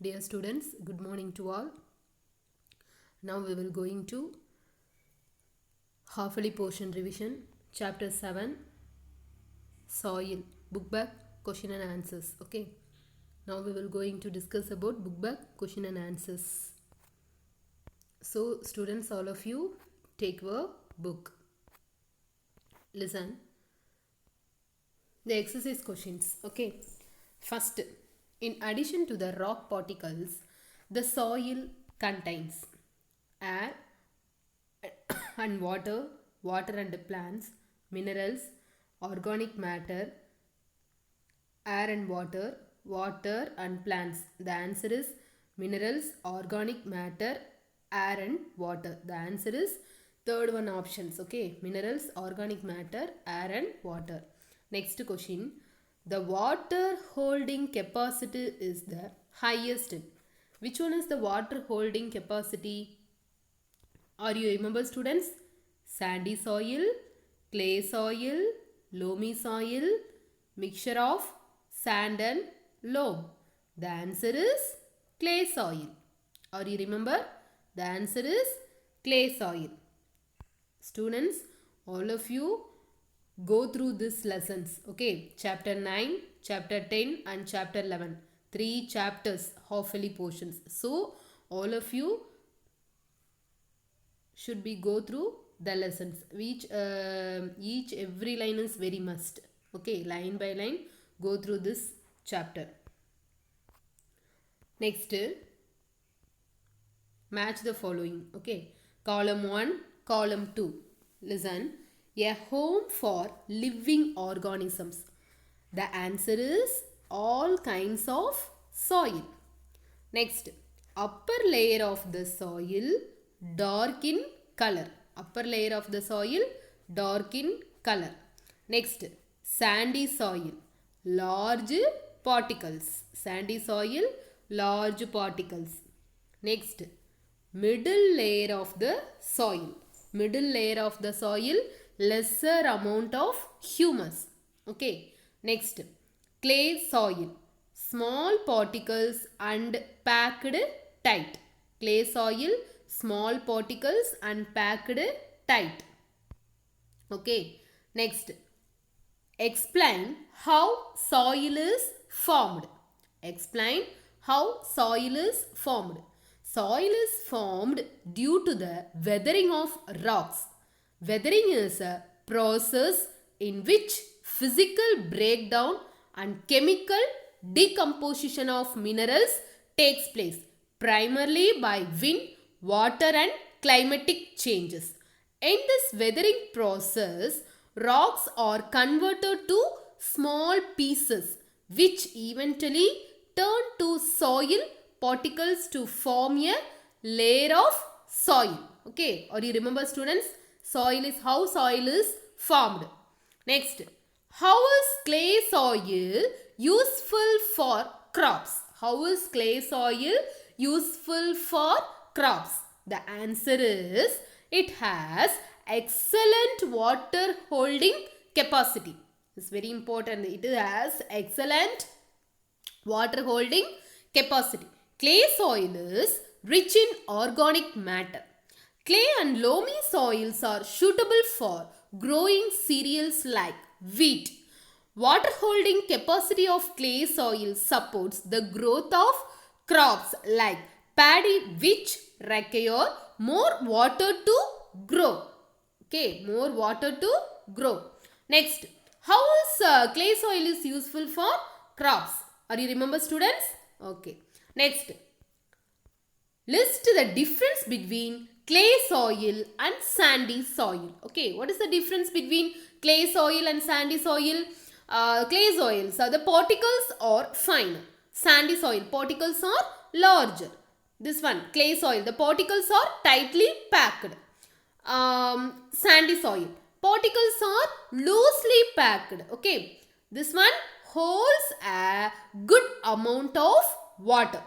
Dear students, good morning to all. Now we will going to half-yearly portion revision, chapter 7, soil, book back, question and answers. Okay. Now we will going to discuss about book back, question and answers. So students, all of you take a book. Listen. The exercise questions. Okay. First, in addition to the rock particles, the soil contains air and water, water and plants, minerals, organic matter, air and water, water and plants. The answer is minerals, organic matter, air and water. The answer is third one options. Okay, minerals, organic matter, air and water. Next question. The water holding capacity is the highest. Which one is the water holding capacity? Are you remember students? Sandy soil, clay soil, loamy soil, mixture of sand and loam. The answer is clay soil. Are you remember? The answer is clay soil. Students, all of you go through these lessons. Okay, chapter 9, chapter 10 and chapter 11. 3 chapters, half-yearly portions. So, all of you should be go through the lessons, which each every line is very must. Okay, line by line go through this chapter. Next, match the following. Okay, column 1, column 2. Listen. A home for living organisms. The answer is all kinds of soil. Next, upper layer of the soil dark in color. Upper layer of the soil dark in color. Next, sandy soil, large particles. Sandy soil, large particles. Next, middle layer of the soil. Middle layer of the soil, lesser amount of humus. Okay. Next, clay soil, small particles and packed tight. Clay soil, small particles and packed tight. Okay. Next, explain how soil is formed. Explain how soil is formed. Soil is formed due to the weathering of rocks. Weathering is a process in which physical breakdown and chemical decomposition of minerals takes place, primarily by wind, water and climatic changes. In this weathering process, rocks are converted to small pieces which eventually turn to soil particles to form a layer of soil. Okay, or you remember students, soil is how soil is formed. Next, how is clay soil useful for crops? How is clay soil useful for crops? The answer is it has excellent water holding capacity. It's very important. It has excellent water holding capacity. Clay soil is rich in organic matter. Clay and loamy soils are suitable for growing cereals like wheat. Water holding capacity of clay soil supports the growth of crops like paddy which require more water to grow. Okay, more water to grow. Next, how is clay soil is useful for crops? Are you remember students? Okay. Next, list the difference between clay soil and sandy soil. Okay, what is the difference between clay soil and sandy soil? Clay soil, so the particles are fine. Sandy soil, particles are larger. This one, clay soil, the particles are tightly packed. Sandy soil, particles are loosely packed. Okay, this one holds a good amount of water.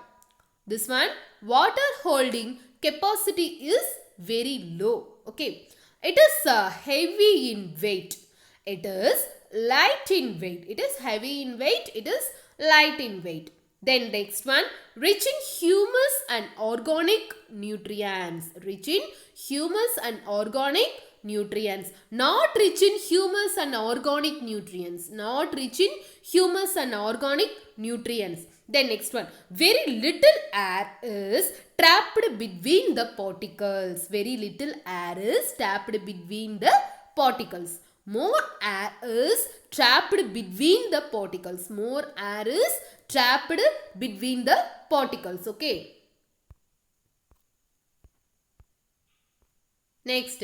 This one, water holding capacity is very low. Okay, it is heavy in weight. It is light in weight. It is heavy in weight. It is light in weight. Then next one, rich in humus and organic nutrients. Rich in humus and organic nutrients. Not rich in humus and organic nutrients. Not rich in humus and organic nutrients. Then next one, very little air is trapped between the particles. Very little air is trapped between the particles. More air is trapped between the particles. More air is trapped between the particles. Okay. Next,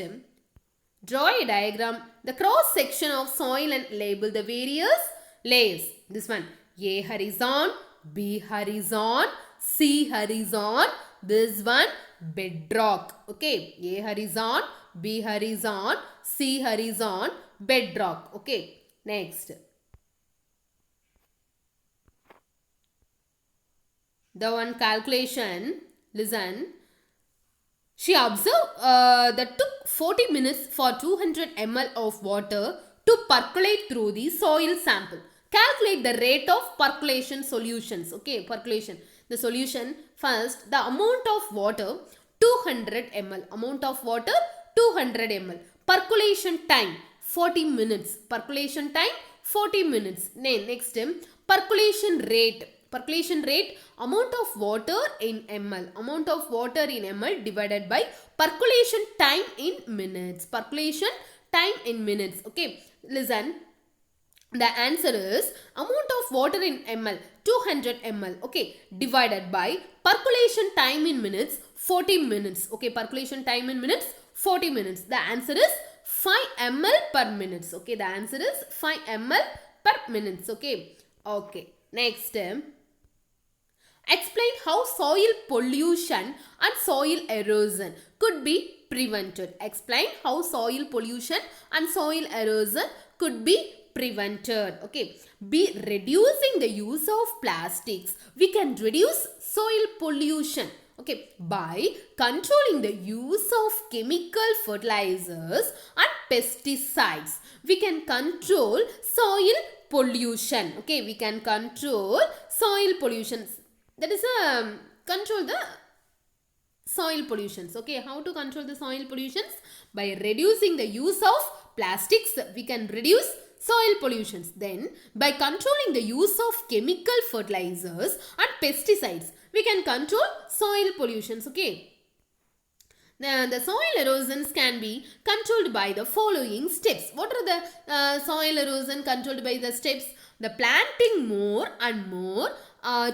draw a diagram, the cross section of soil and label the various layers. This one, A horizon, B horizon, C horizon. This one, bedrock. Okay. A horizon, B horizon, C horizon, bedrock. Okay. Next. The one calculation, listen. She observed that took 40 minutes for 200 ml of water to percolate through the soil sample. Calculate the rate of percolation solutions. Okay, percolation. The solution first, the amount of water 200 ml. Amount of water 200 ml. Percolation time 40 minutes. Percolation time 40 minutes. Next, percolation rate. Percolation rate, amount of water in ml. Amount of water in ml divided by percolation time in minutes. Percolation time in minutes. Okay, listen. The answer is amount of water in ml 200 ml. Okay, divided by percolation time in minutes 40 minutes. Okay, percolation time in minutes 40 minutes. The answer is 5 ml per minutes. Okay, the answer is 5 ml per minutes. Okay, okay. Next, explain how soil pollution and soil erosion could be prevented. Explain how soil pollution and soil erosion could be prevented. Okay. By reducing the use of plastics, we can reduce soil pollution. Okay. By controlling the use of chemical fertilizers and pesticides, we can control soil pollution. Okay. We can control soil pollution. That is control the soil pollutions. Okay, how to control the soil pollutions? By reducing the use of plastics, we can reduce soil pollutions. Then, by controlling the use of chemical fertilizers and pesticides, we can control soil pollutions. Okay. The soil erosions can be controlled by the following steps. What are the soil erosion controlled by the steps? The planting more and more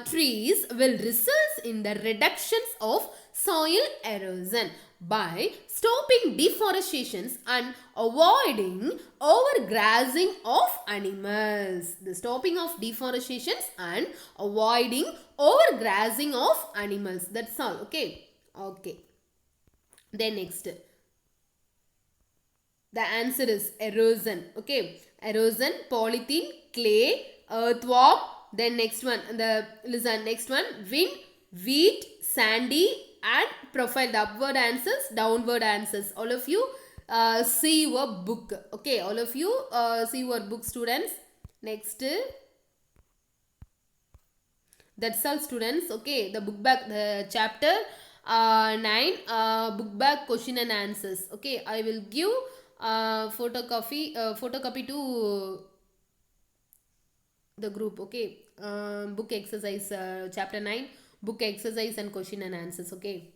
trees will result in the reductions of soil erosion by stopping deforestation and avoiding overgrazing of animals. The stopping of deforestation and avoiding overgrazing of animals. That's all. Okay. Okay. Then next, the answer is erosion. Okay, erosion, polythene, clay, earthworm. Then next one, listen, next one, wind, wheat, sandy, and profile. The upward answers, downward answers. All of you see your book. Okay, all of you see your book, students. Next, that's all, students. Okay, the book back, the chapter 9, book back question and answers. Okay, I will give photocopy to the group. Okay, book exercise, chapter 9, book exercise and question and answers. Okay.